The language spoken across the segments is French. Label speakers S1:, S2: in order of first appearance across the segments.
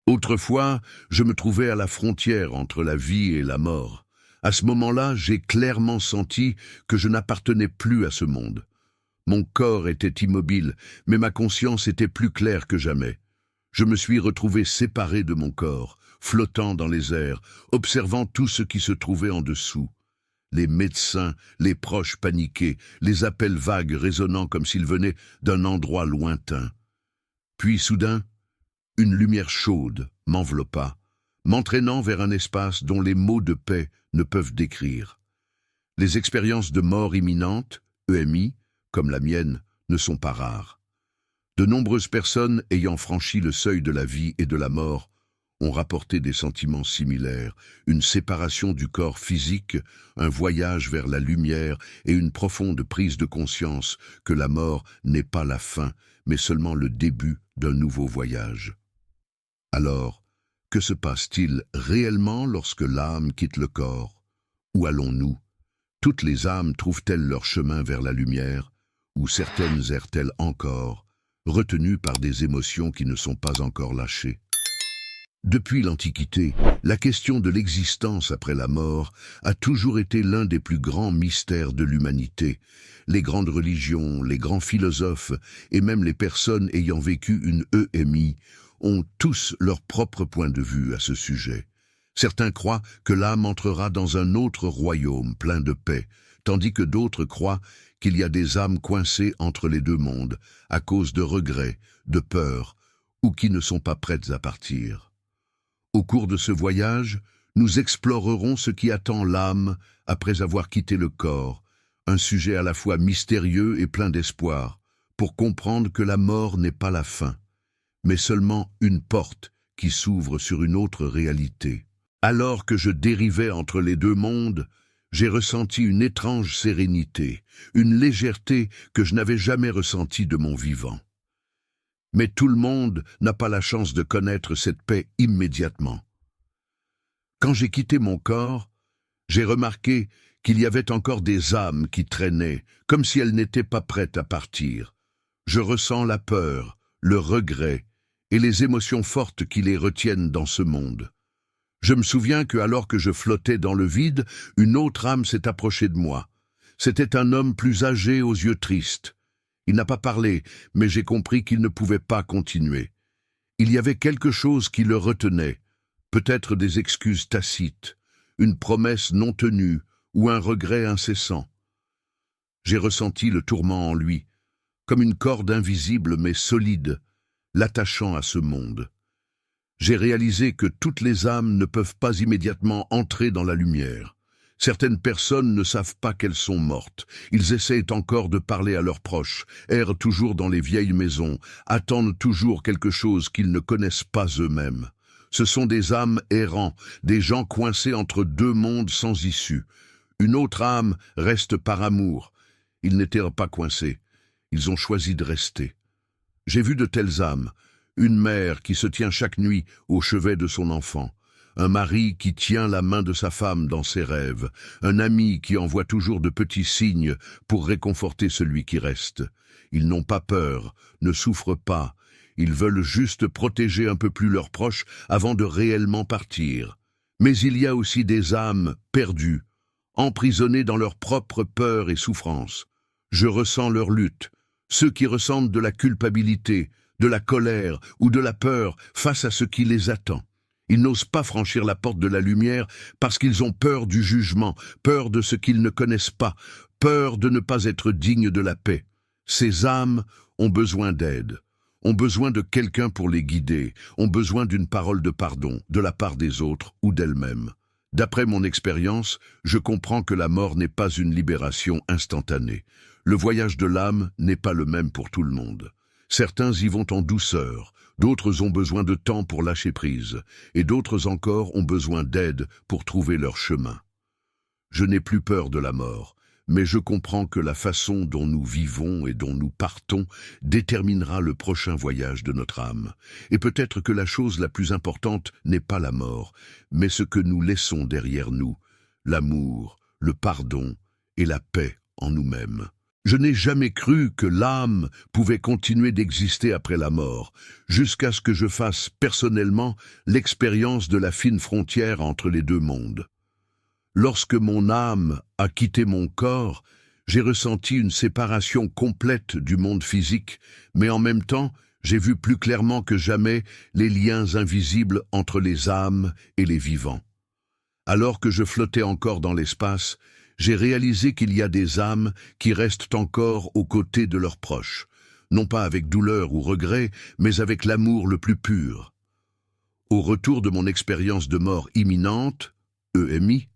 S1: Autrefois, je me trouvais à la frontière entre la vie et la mort. À ce moment-là, j'ai clairement senti que je n'appartenais plus à ce monde. Mon corps était immobile, mais ma conscience était plus claire que jamais. Je me suis retrouvé séparé de mon corps, flottant dans les airs, observant tout ce qui se trouvait en dessous. Les médecins, les proches paniqués, les appels vagues résonnant comme s'ils venaient d'un endroit lointain. Puis soudain, une lumière chaude m'enveloppa, m'entraînant vers un espace dont les mots de paix ne peuvent décrire. Les expériences de mort imminente, EMI, comme la mienne, ne sont pas rares. De nombreuses personnes ayant franchi le seuil de la vie et de la mort ont rapporté des sentiments similaires, une séparation du corps physique, un voyage vers la lumière et une profonde prise de conscience que la mort n'est pas la fin, mais seulement le début d'un nouveau voyage. Alors, que se passe-t-il réellement lorsque l'âme quitte le corps? Où allons-nous? Toutes les âmes trouvent-elles leur chemin vers la lumière, ou certaines errent-elles encore, retenues par des émotions qui ne sont pas encore lâchées? Depuis l'Antiquité, la question de l'existence après la mort a toujours été l'un des plus grands mystères de l'humanité. Les grandes religions, les grands philosophes et même les personnes ayant vécu une EMI ont tous leur propre point de vue à ce sujet. Certains croient que l'âme entrera dans un autre royaume plein de paix, tandis que d'autres croient qu'il y a des âmes coincées entre les deux mondes à cause de regrets, de peurs ou qui ne sont pas prêtes à partir. Au cours de ce voyage, nous explorerons ce qui attend l'âme après avoir quitté le corps, un sujet à la fois mystérieux et plein d'espoir, pour comprendre que la mort n'est pas la fin, mais seulement une porte qui s'ouvre sur une autre réalité. Alors que je dérivais entre les deux mondes, j'ai ressenti une étrange sérénité, une légèreté que je n'avais jamais ressentie de mon vivant. Mais tout le monde n'a pas la chance de connaître cette paix immédiatement. Quand j'ai quitté mon corps, j'ai remarqué qu'il y avait encore des âmes qui traînaient, comme si elles n'étaient pas prêtes à partir. Je ressens la peur, le regret et les émotions fortes qui les retiennent dans ce monde. Je me souviens que alors que je flottais dans le vide, une autre âme s'est approchée de moi. C'était un homme plus âgé aux yeux tristes. Il n'a pas parlé, mais j'ai compris qu'il ne pouvait pas continuer. Il y avait quelque chose qui le retenait, peut-être des excuses tacites, une promesse non tenue ou un regret incessant. J'ai ressenti le tourment en lui, comme une corde invisible mais solide, l'attachant à ce monde. J'ai réalisé que toutes les âmes ne peuvent pas immédiatement entrer dans la lumière. Certaines personnes ne savent pas qu'elles sont mortes. Ils essaient encore de parler à leurs proches, errent toujours dans les vieilles maisons, attendent toujours quelque chose qu'ils ne connaissent pas eux-mêmes. Ce sont des âmes errants, des gens coincés entre deux mondes sans issue. Une autre âme reste par amour. Ils n'étaient pas coincés. Ils ont choisi de rester. J'ai vu de telles âmes. Une mère qui se tient chaque nuit au chevet de son enfant. Un mari qui tient la main de sa femme dans ses rêves, un ami qui envoie toujours de petits signes pour réconforter celui qui reste. Ils n'ont pas peur, ne souffrent pas, ils veulent juste protéger un peu plus leurs proches avant de réellement partir. Mais il y a aussi des âmes perdues, emprisonnées dans leurs propres peurs et souffrances. Je ressens leur lutte, ceux qui ressentent de la culpabilité, de la colère ou de la peur face à ce qui les attend. Ils n'osent pas franchir la porte de la lumière parce qu'ils ont peur du jugement, peur de ce qu'ils ne connaissent pas, peur de ne pas être dignes de la paix. Ces âmes ont besoin d'aide, ont besoin de quelqu'un pour les guider, ont besoin d'une parole de pardon de la part des autres ou d'elles-mêmes. D'après mon expérience, je comprends que la mort n'est pas une libération instantanée. Le voyage de l'âme n'est pas le même pour tout le monde. Certains y vont en douceur, d'autres ont besoin de temps pour lâcher prise, et d'autres encore ont besoin d'aide pour trouver leur chemin. Je n'ai plus peur de la mort, mais je comprends que la façon dont nous vivons et dont nous partons déterminera le prochain voyage de notre âme. Et peut-être que la chose la plus importante n'est pas la mort, mais ce que nous laissons derrière nous, l'amour, le pardon et la paix en nous-mêmes. Je n'ai jamais cru que l'âme pouvait continuer d'exister après la mort, jusqu'à ce que je fasse personnellement l'expérience de la fine frontière entre les deux mondes. Lorsque mon âme a quitté mon corps, j'ai ressenti une séparation complète du monde physique, mais en même temps, j'ai vu plus clairement que jamais les liens invisibles entre les âmes et les vivants. Alors que je flottais encore dans l'espace, j'ai réalisé qu'il y a des âmes qui restent encore aux côtés de leurs proches, non pas avec douleur ou regret, mais avec l'amour le plus pur. Au retour de mon expérience de mort imminente, EMI,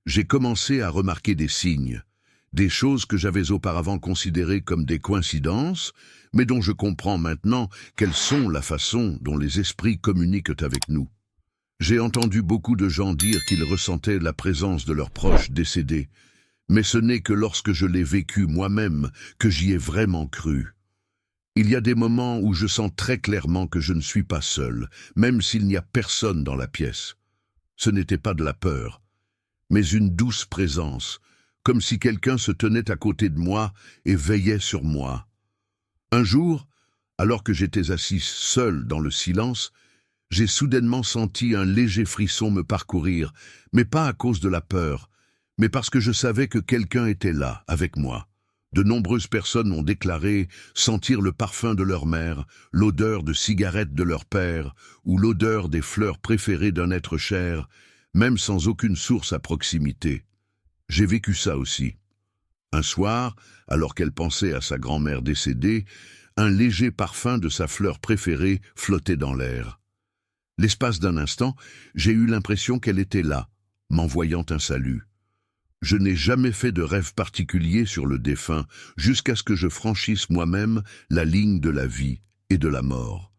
S1: j'ai commencé à remarquer des signes, des choses que j'avais auparavant considérées comme des coïncidences, mais dont je comprends maintenant quelles sont la façon dont les esprits communiquent avec nous. J'ai entendu beaucoup de gens dire qu'ils ressentaient la présence de leurs proches décédés, mais ce n'est que lorsque je l'ai vécu moi-même que j'y ai vraiment cru. Il y a des moments où je sens très clairement que je ne suis pas seul, même s'il n'y a personne dans la pièce. Ce n'était pas de la peur, mais une douce présence, comme si quelqu'un se tenait à côté de moi et veillait sur moi. Un jour, alors que j'étais assis seul dans le silence, j'ai soudainement senti un léger frisson me parcourir, mais pas à cause de la peur, mais parce que je savais que quelqu'un était là, avec moi. De nombreuses personnes ont déclaré sentir le parfum de leur mère, l'odeur de cigarettes de leur père, ou l'odeur des fleurs préférées d'un être cher, même sans aucune source à proximité. J'ai vécu ça aussi. Un soir, alors qu'elle pensait à sa grand-mère décédée, un léger parfum de sa fleur préférée flottait dans l'air. L'espace d'un instant, j'ai eu l'impression qu'elle était là, m'envoyant un salut. Je n'ai jamais fait de rêve particulier sur le défunt, jusqu'à ce que je franchisse moi-même la ligne de la vie et de la mort.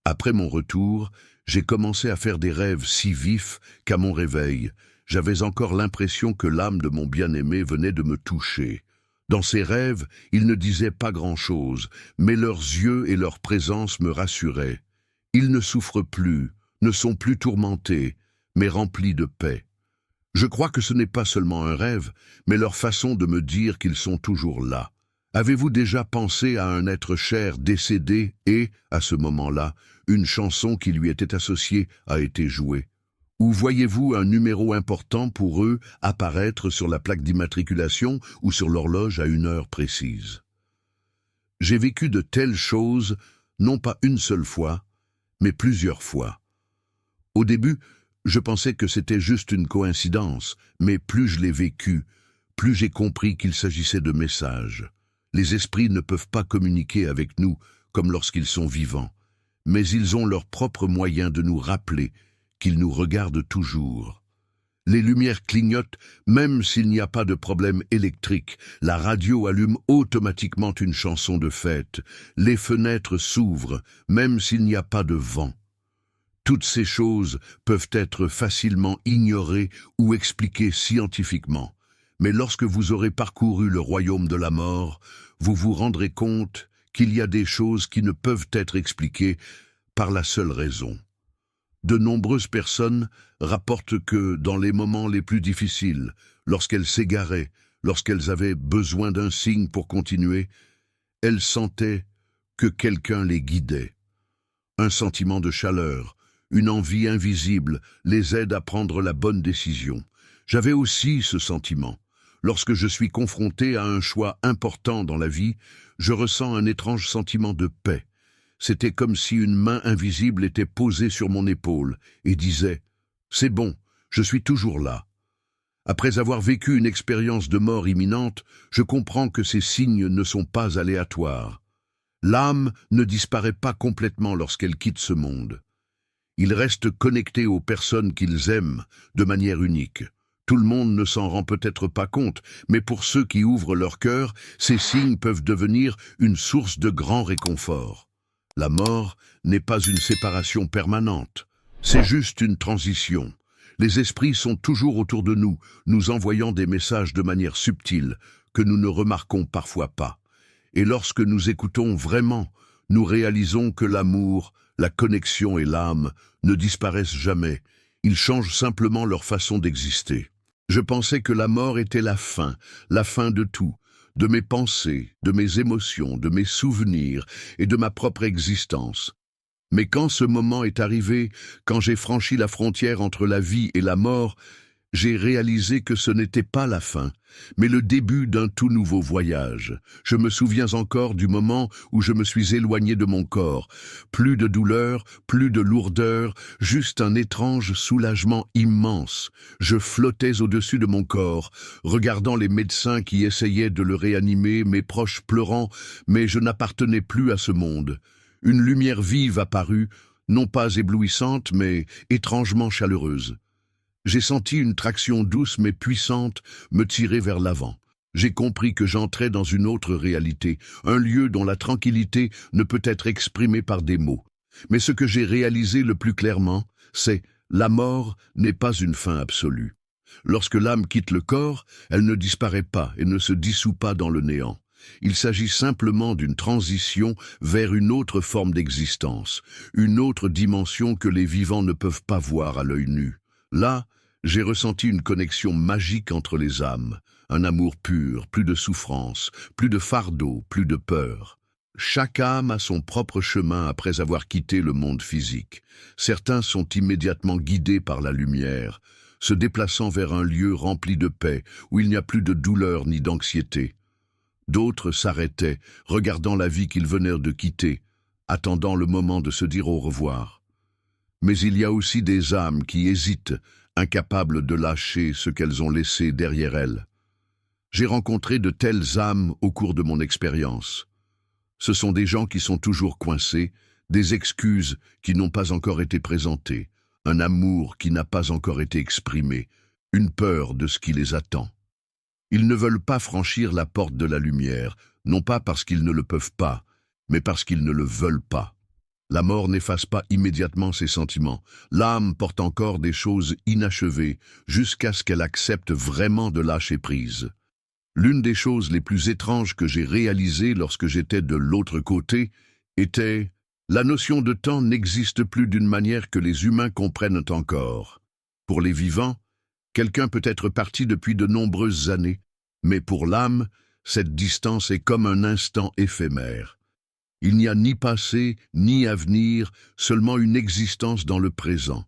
S1: Après mon retour, j'ai commencé à faire des rêves si vifs qu'à mon réveil, j'avais encore l'impression que l'âme de mon bien-aimé venait de me toucher. Dans ces rêves, ils ne disaient pas grand-chose, mais leurs yeux et leur présence me rassuraient. Ils ne souffrent plus, ne sont plus tourmentés, mais remplis de paix. Je crois que ce n'est pas seulement un rêve, mais leur façon de me dire qu'ils sont toujours là. Avez-vous déjà pensé à un être cher décédé et, à ce moment-là, une chanson qui lui était associée a été jouée? Ou voyez-vous un numéro important pour eux apparaître sur la plaque d'immatriculation ou sur l'horloge à une heure précise? J'ai vécu de telles choses, non pas une seule fois, mais plusieurs fois. Au début, je pensais que c'était juste une coïncidence, mais plus je l'ai vécu, plus j'ai compris qu'il s'agissait de messages. Les esprits ne peuvent pas communiquer avec nous comme lorsqu'ils sont vivants, mais ils ont leur propre moyen de nous rappeler qu'ils nous regardent toujours. Les lumières clignotent même s'il n'y a pas de problème électrique, la radio allume automatiquement une chanson de fête, les fenêtres s'ouvrent même s'il n'y a pas de vent. Toutes ces choses peuvent être facilement ignorées ou expliquées scientifiquement, mais lorsque vous aurez parcouru le royaume de la mort, vous vous rendrez compte qu'il y a des choses qui ne peuvent être expliquées par la seule raison. De nombreuses personnes rapportent que, dans les moments les plus difficiles, lorsqu'elles s'égaraient, lorsqu'elles avaient besoin d'un signe pour continuer, elles sentaient que quelqu'un les guidait. Un sentiment de chaleur, une envie invisible les aide à prendre la bonne décision. J'avais aussi ce sentiment. Lorsque je suis confronté à un choix important dans la vie, je ressens un étrange sentiment de paix. C'était comme si une main invisible était posée sur mon épaule et disait « C'est bon, je suis toujours là ». Après avoir vécu une expérience de mort imminente, je comprends que ces signes ne sont pas aléatoires. L'âme ne disparaît pas complètement lorsqu'elle quitte ce monde. Ils restent connectés aux personnes qu'ils aiment de manière unique. Tout le monde ne s'en rend peut-être pas compte, mais pour ceux qui ouvrent leur cœur, ces signes peuvent devenir une source de grand réconfort. La mort n'est pas une séparation permanente, c'est juste une transition. Les esprits sont toujours autour de nous, nous envoyant des messages de manière subtile, que nous ne remarquons parfois pas. Et lorsque nous écoutons vraiment, nous réalisons que l'amour, la connexion et l'âme ne disparaissent jamais, ils changent simplement leur façon d'exister. Je pensais que la mort était la fin de tout, de mes pensées, de mes émotions, de mes souvenirs et de ma propre existence. Mais quand ce moment est arrivé, quand j'ai franchi la frontière entre la vie et la mort, j'ai réalisé que ce n'était pas la fin, mais le début d'un tout nouveau voyage. Je me souviens encore du moment où je me suis éloigné de mon corps. Plus de douleur, plus de lourdeur, juste un étrange soulagement immense. Je flottais au-dessus de mon corps, regardant les médecins qui essayaient de le réanimer, mes proches pleurant, mais je n'appartenais plus à ce monde. Une lumière vive apparut, non pas éblouissante, mais étrangement chaleureuse. J'ai senti une traction douce mais puissante me tirer vers l'avant. J'ai compris que j'entrais dans une autre réalité, un lieu dont la tranquillité ne peut être exprimée par des mots. Mais ce que j'ai réalisé le plus clairement, c'est la mort n'est pas une fin absolue. Lorsque l'âme quitte le corps, elle ne disparaît pas et ne se dissout pas dans le néant. Il s'agit simplement d'une transition vers une autre forme d'existence, une autre dimension que les vivants ne peuvent pas voir à l'œil nu. Là, j'ai ressenti une connexion magique entre les âmes, un amour pur, plus de souffrance, plus de fardeau, plus de peur. Chaque âme a son propre chemin après avoir quitté le monde physique. Certains sont immédiatement guidés par la lumière, se déplaçant vers un lieu rempli de paix, où il n'y a plus de douleur ni d'anxiété. D'autres s'arrêtaient, regardant la vie qu'ils venaient de quitter, attendant le moment de se dire au revoir. Mais il y a aussi des âmes qui hésitent, incapables de lâcher ce qu'elles ont laissé derrière elles. J'ai rencontré de telles âmes au cours de mon expérience. Ce sont des gens qui sont toujours coincés, des excuses qui n'ont pas encore été présentées, un amour qui n'a pas encore été exprimé, une peur de ce qui les attend. Ils ne veulent pas franchir la porte de la lumière, non pas parce qu'ils ne le peuvent pas, mais parce qu'ils ne le veulent pas. La mort n'efface pas immédiatement ses sentiments. L'âme porte encore des choses inachevées jusqu'à ce qu'elle accepte vraiment de lâcher prise. L'une des choses les plus étranges que j'ai réalisées lorsque j'étais de l'autre côté était la notion de temps n'existe plus d'une manière que les humains comprennent encore. Pour les vivants, quelqu'un peut être parti depuis de nombreuses années, mais pour l'âme, cette distance est comme un instant éphémère. Il n'y a ni passé, ni avenir, seulement une existence dans le présent.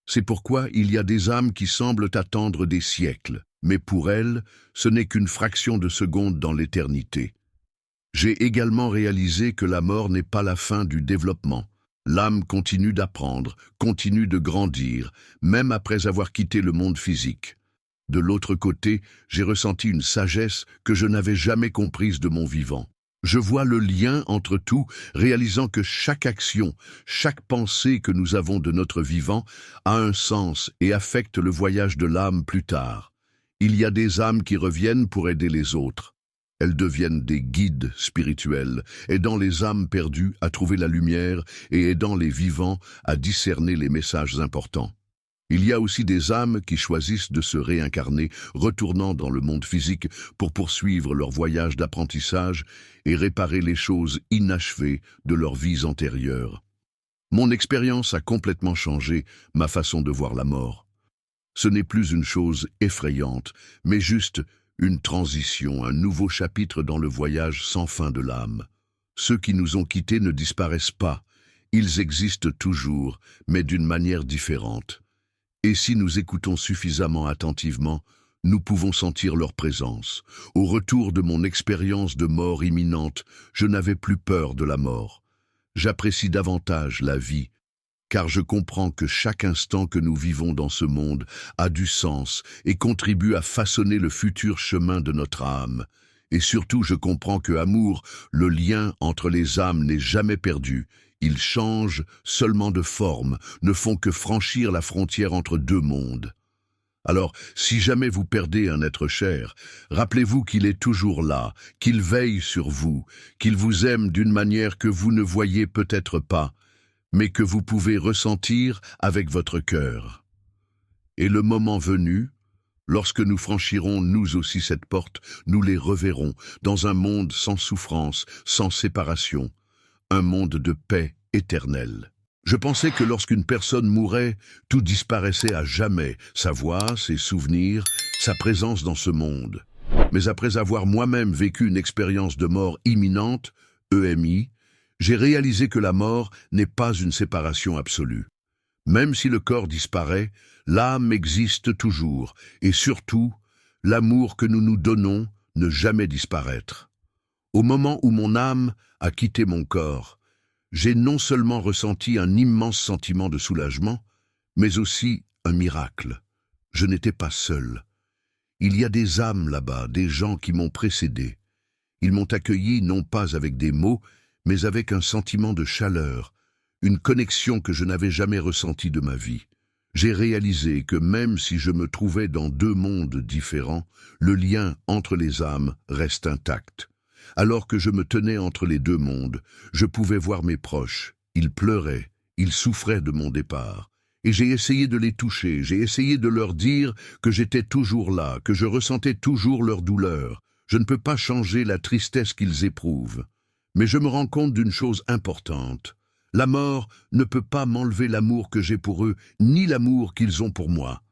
S1: C'est pourquoi il y a des âmes qui semblent attendre des siècles, mais pour elles, ce n'est qu'une fraction de seconde dans l'éternité. J'ai également réalisé que la mort n'est pas la fin du développement. L'âme continue d'apprendre, continue de grandir, même après avoir quitté le monde physique. De l'autre côté, j'ai ressenti une sagesse que je n'avais jamais comprise de mon vivant. Je vois le lien entre tout, réalisant que chaque action, chaque pensée que nous avons de notre vivant a un sens et affecte le voyage de l'âme plus tard. Il y a des âmes qui reviennent pour aider les autres. Elles deviennent des guides spirituels, aidant les âmes perdues à trouver la lumière et aidant les vivants à discerner les messages importants. Il y a aussi des âmes qui choisissent de se réincarner, retournant dans le monde physique pour poursuivre leur voyage d'apprentissage et réparer les choses inachevées de leurs vies antérieures. Mon expérience a complètement changé ma façon de voir la mort. Ce n'est plus une chose effrayante, mais juste une transition, un nouveau chapitre dans le voyage sans fin de l'âme. Ceux qui nous ont quittés ne disparaissent pas, ils existent toujours, mais d'une manière différente. Et si nous écoutons suffisamment attentivement, nous pouvons sentir leur présence. Au retour de mon expérience de mort imminente, je n'avais plus peur de la mort. J'apprécie davantage la vie, car je comprends que chaque instant que nous vivons dans ce monde a du sens et contribue à façonner le futur chemin de notre âme. Et surtout, je comprends que amour, le lien entre les âmes n'est jamais perdu. Ils changent seulement de forme, ne font que franchir la frontière entre deux mondes. Alors, si jamais vous perdez un être cher, rappelez-vous qu'il est toujours là, qu'il veille sur vous, qu'il vous aime d'une manière que vous ne voyez peut-être pas, mais que vous pouvez ressentir avec votre cœur. Et le moment venu, lorsque nous franchirons nous aussi cette porte, nous les reverrons dans un monde sans souffrance, sans séparation, un monde de paix éternelle. Je pensais que lorsqu'une personne mourait, tout disparaissait à jamais, sa voix, ses souvenirs, sa présence dans ce monde. Mais après avoir moi-même vécu une expérience de mort imminente, EMI, j'ai réalisé que la mort n'est pas une séparation absolue. Même si le corps disparaît, l'âme existe toujours, et surtout, l'amour que nous nous donnons ne jamais disparaître. Au moment où mon âme a quitté mon corps, j'ai non seulement ressenti un immense sentiment de soulagement, mais aussi un miracle. Je n'étais pas seul. Il y a des âmes là-bas, des gens qui m'ont précédé. Ils m'ont accueilli non pas avec des mots, mais avec un sentiment de chaleur, une connexion que je n'avais jamais ressentie de ma vie. J'ai réalisé que même si je me trouvais dans deux mondes différents, le lien entre les âmes reste intact. Alors que je me tenais entre les deux mondes, je pouvais voir mes proches. Ils pleuraient, ils souffraient de mon départ. Et j'ai essayé de les toucher, j'ai essayé de leur dire que j'étais toujours là, que je ressentais toujours leur douleur. Je ne peux pas changer la tristesse qu'ils éprouvent. Mais je me rends compte d'une chose importante. La mort ne peut pas m'enlever l'amour que j'ai pour eux, ni l'amour qu'ils ont pour moi.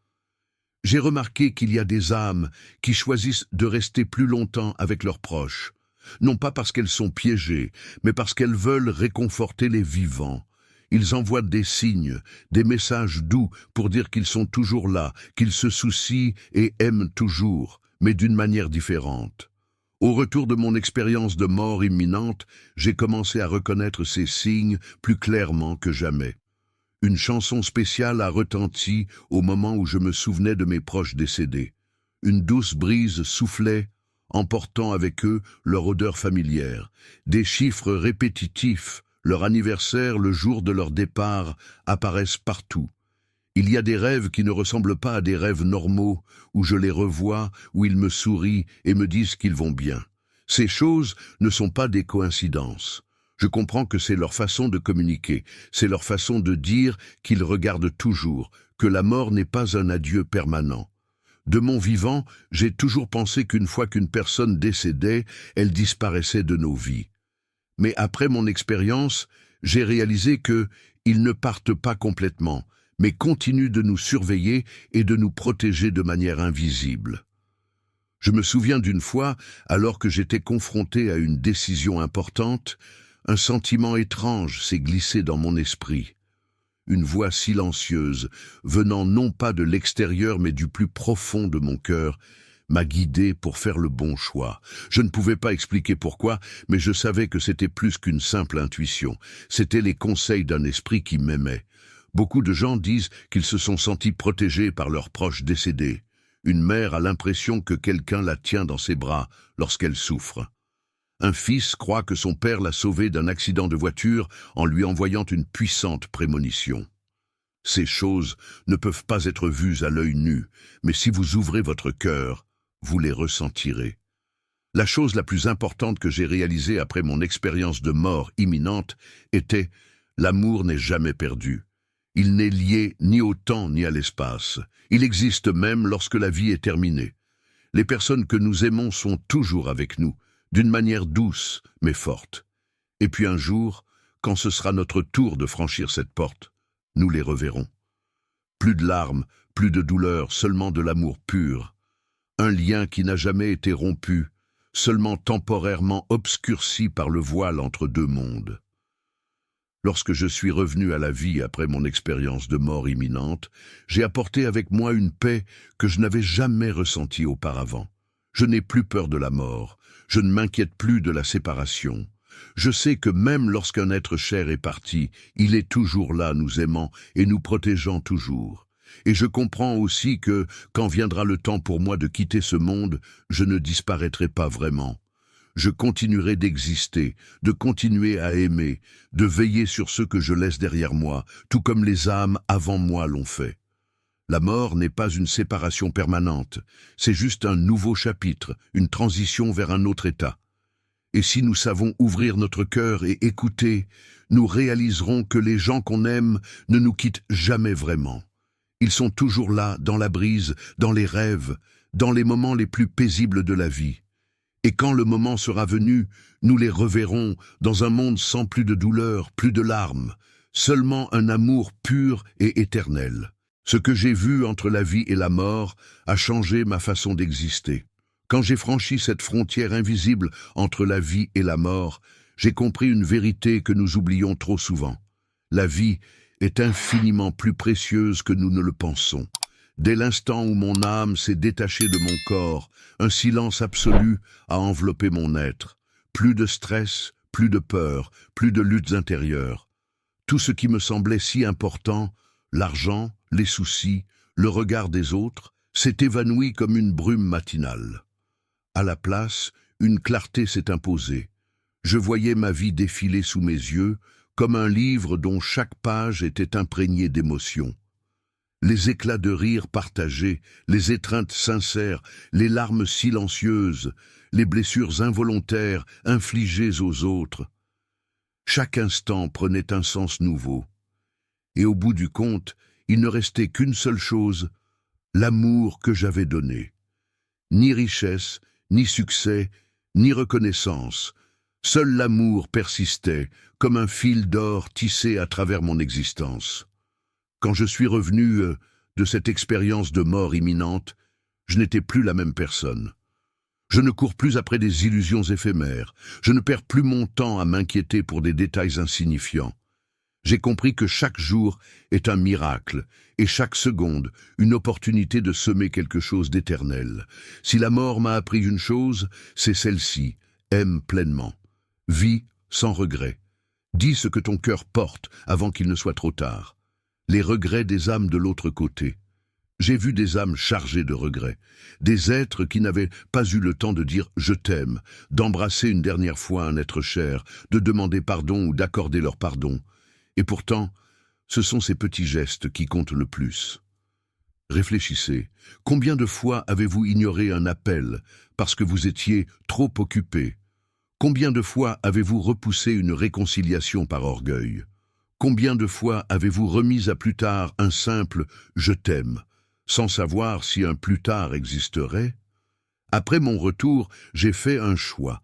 S1: J'ai remarqué qu'il y a des âmes qui choisissent de rester plus longtemps avec leurs proches, non pas parce qu'elles sont piégées, mais parce qu'elles veulent réconforter les vivants. Ils envoient des signes, des messages doux pour dire qu'ils sont toujours là, qu'ils se soucient et aiment toujours, mais d'une manière différente. Au retour de mon expérience de mort imminente, j'ai commencé à reconnaître ces signes plus clairement que jamais. Une chanson spéciale a retenti au moment où je me souvenais de mes proches décédés. Une douce brise soufflait, emportant avec eux leur odeur familière. Des chiffres répétitifs, leur anniversaire, le jour de leur départ, apparaissent partout. Il y a des rêves qui ne ressemblent pas à des rêves normaux, où je les revois, où ils me sourient et me disent qu'ils vont bien. Ces choses ne sont pas des coïncidences. Je comprends que c'est leur façon de communiquer, c'est leur façon de dire qu'ils regardent toujours, que la mort n'est pas un adieu permanent. De mon vivant, j'ai toujours pensé qu'une fois qu'une personne décédait, elle disparaissait de nos vies. Mais après mon expérience, j'ai réalisé qu'ils ne partent pas complètement, mais continuent de nous surveiller et de nous protéger de manière invisible. Je me souviens d'une fois, alors que j'étais confronté à une décision importante, un sentiment étrange s'est glissé dans mon esprit. Une voix silencieuse, venant non pas de l'extérieur mais du plus profond de mon cœur, m'a guidé pour faire le bon choix. Je ne pouvais pas expliquer pourquoi, mais je savais que c'était plus qu'une simple intuition. C'étaient les conseils d'un esprit qui m'aimait. Beaucoup de gens disent qu'ils se sont sentis protégés par leurs proches décédés. Une mère a l'impression que quelqu'un la tient dans ses bras lorsqu'elle souffre. Un fils croit que son père l'a sauvé d'un accident de voiture en lui envoyant une puissante prémonition. Ces choses ne peuvent pas être vues à l'œil nu, mais si vous ouvrez votre cœur, vous les ressentirez. La chose la plus importante que j'ai réalisée après mon expérience de mort imminente était « l'amour n'est jamais perdu ». Il n'est lié ni au temps ni à l'espace. Il existe même lorsque la vie est terminée. Les personnes que nous aimons sont toujours avec nous, d'une manière douce mais forte. Et puis un jour, quand ce sera notre tour de franchir cette porte, nous les reverrons. Plus de larmes, plus de douleur, seulement de l'amour pur. Un lien qui n'a jamais été rompu, seulement temporairement obscurci par le voile entre deux mondes. Lorsque je suis revenu à la vie après mon expérience de mort imminente, j'ai apporté avec moi une paix que je n'avais jamais ressentie auparavant. Je n'ai plus peur de la mort, je ne m'inquiète plus de la séparation. Je sais que même lorsqu'un être cher est parti, il est toujours là nous aimant et nous protégeant toujours. Et je comprends aussi que, quand viendra le temps pour moi de quitter ce monde, je ne disparaîtrai pas vraiment. Je continuerai d'exister, de continuer à aimer, de veiller sur ceux que je laisse derrière moi, tout comme les âmes avant moi l'ont fait. La mort n'est pas une séparation permanente, c'est juste un nouveau chapitre, une transition vers un autre état. Et si nous savons ouvrir notre cœur et écouter, nous réaliserons que les gens qu'on aime ne nous quittent jamais vraiment. Ils sont toujours là, dans la brise, dans les rêves, dans les moments les plus paisibles de la vie. Et quand le moment sera venu, nous les reverrons dans un monde sans plus de douleur, plus de larmes, seulement un amour pur et éternel. Ce que j'ai vu entre la vie et la mort a changé ma façon d'exister. Quand j'ai franchi cette frontière invisible entre la vie et la mort, j'ai compris une vérité que nous oublions trop souvent. La vie est infiniment plus précieuse que nous ne le pensons. Dès l'instant où mon âme s'est détachée de mon corps, un silence absolu a enveloppé mon être. Plus de stress, plus de peur, plus de luttes intérieures. Tout ce qui me semblait si important, l'argent, les soucis, le regard des autres, s'est évanoui comme une brume matinale. À la place, une clarté s'est imposée. Je voyais ma vie défiler sous mes yeux, comme un livre dont chaque page était imprégnée d'émotions. Les éclats de rire partagés, les étreintes sincères, les larmes silencieuses, les blessures involontaires infligées aux autres. Chaque instant prenait un sens nouveau. Et au bout du compte, il ne restait qu'une seule chose, l'amour que j'avais donné. Ni richesse, ni succès, ni reconnaissance. Seul l'amour persistait, comme un fil d'or tissé à travers mon existence. Quand je suis revenu de cette expérience de mort imminente, je n'étais plus la même personne. Je ne cours plus après des illusions éphémères. Je ne perds plus mon temps à m'inquiéter pour des détails insignifiants. J'ai compris que chaque jour est un miracle, et chaque seconde une opportunité de semer quelque chose d'éternel. Si la mort m'a appris une chose, c'est celle-ci: aime pleinement. Vis sans regret. Dis ce que ton cœur porte avant qu'il ne soit trop tard. Les regrets des âmes de l'autre côté. J'ai vu des âmes chargées de regrets, des êtres qui n'avaient pas eu le temps de dire « je t'aime », d'embrasser une dernière fois un être cher, de demander pardon ou d'accorder leur pardon. Et pourtant, ce sont ces petits gestes qui comptent le plus. Réfléchissez, combien de fois avez-vous ignoré un appel parce que vous étiez trop occupé? Combien de fois avez-vous repoussé une réconciliation par orgueil? Combien de fois avez-vous remis à plus tard un simple « je t'aime » sans savoir si un plus tard existerait? Après mon retour, j'ai fait un choix.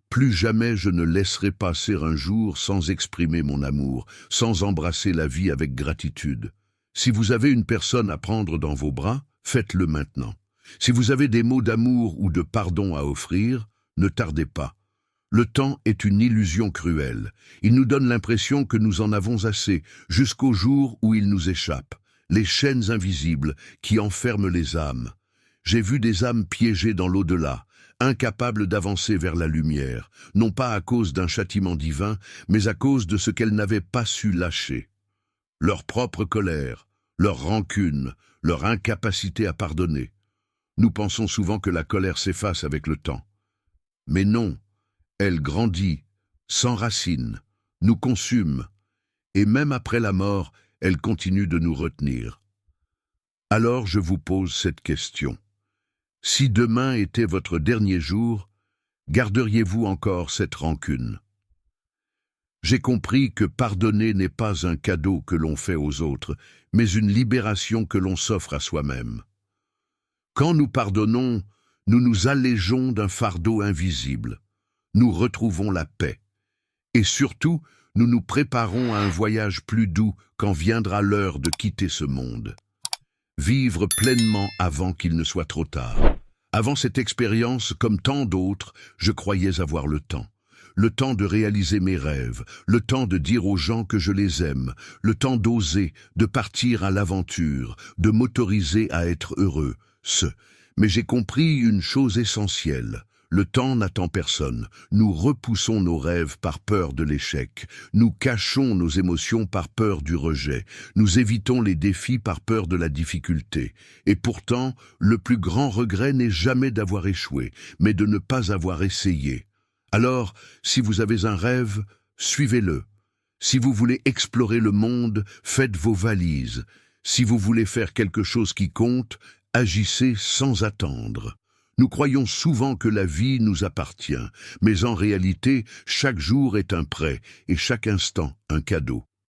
S1: Plus jamais je ne laisserai passer un jour sans exprimer mon amour, sans embrasser la vie avec gratitude. Si vous avez une personne à prendre dans vos bras, faites-le maintenant. Si vous avez des mots d'amour ou de pardon à offrir, ne tardez pas. Le temps est une illusion cruelle. Il nous donne l'impression que nous en avons assez, jusqu'au jour où il nous échappe. Les chaînes invisibles qui enferment les âmes. J'ai vu des âmes piégées dans l'au-delà, incapables d'avancer vers la lumière, non pas à cause d'un châtiment divin, mais à cause de ce qu'elles n'avaient pas su lâcher. Leur propre colère, leur rancune, leur incapacité à pardonner. Nous pensons souvent que la colère s'efface avec le temps. Mais non, elle grandit, s'enracine, nous consume, et même après la mort, elle continue de nous retenir. Alors je vous pose cette question. Si demain était votre dernier jour, garderiez-vous encore cette rancune? J'ai compris que pardonner n'est pas un cadeau que l'on fait aux autres, mais une libération que l'on s'offre à soi-même. Quand nous pardonnons, nous nous allégeons d'un fardeau invisible. Nous retrouvons la paix. Et surtout, nous nous préparons à un voyage plus doux quand viendra l'heure de quitter ce monde. Vivre pleinement avant qu'il ne soit trop tard. Avant cette expérience, comme tant d'autres, je croyais avoir le temps. Le temps de réaliser mes rêves, le temps de dire aux gens que je les aime, le temps d'oser, de partir à l'aventure, de m'autoriser à être heureux. Mais j'ai compris une chose essentielle. Le temps n'attend personne. Nous repoussons nos rêves par peur de l'échec. Nous cachons nos émotions par peur du rejet. Nous évitons les défis par peur de la difficulté. Et pourtant, le plus grand regret n'est jamais d'avoir échoué, mais de ne pas avoir essayé. Alors, si vous avez un rêve, suivez-le. Si vous voulez explorer le monde, faites vos valises. Si vous voulez faire quelque chose qui compte, agissez sans attendre. Nous croyons souvent que la vie nous appartient, mais en réalité, chaque jour est un prêt et chaque instant un cadeau.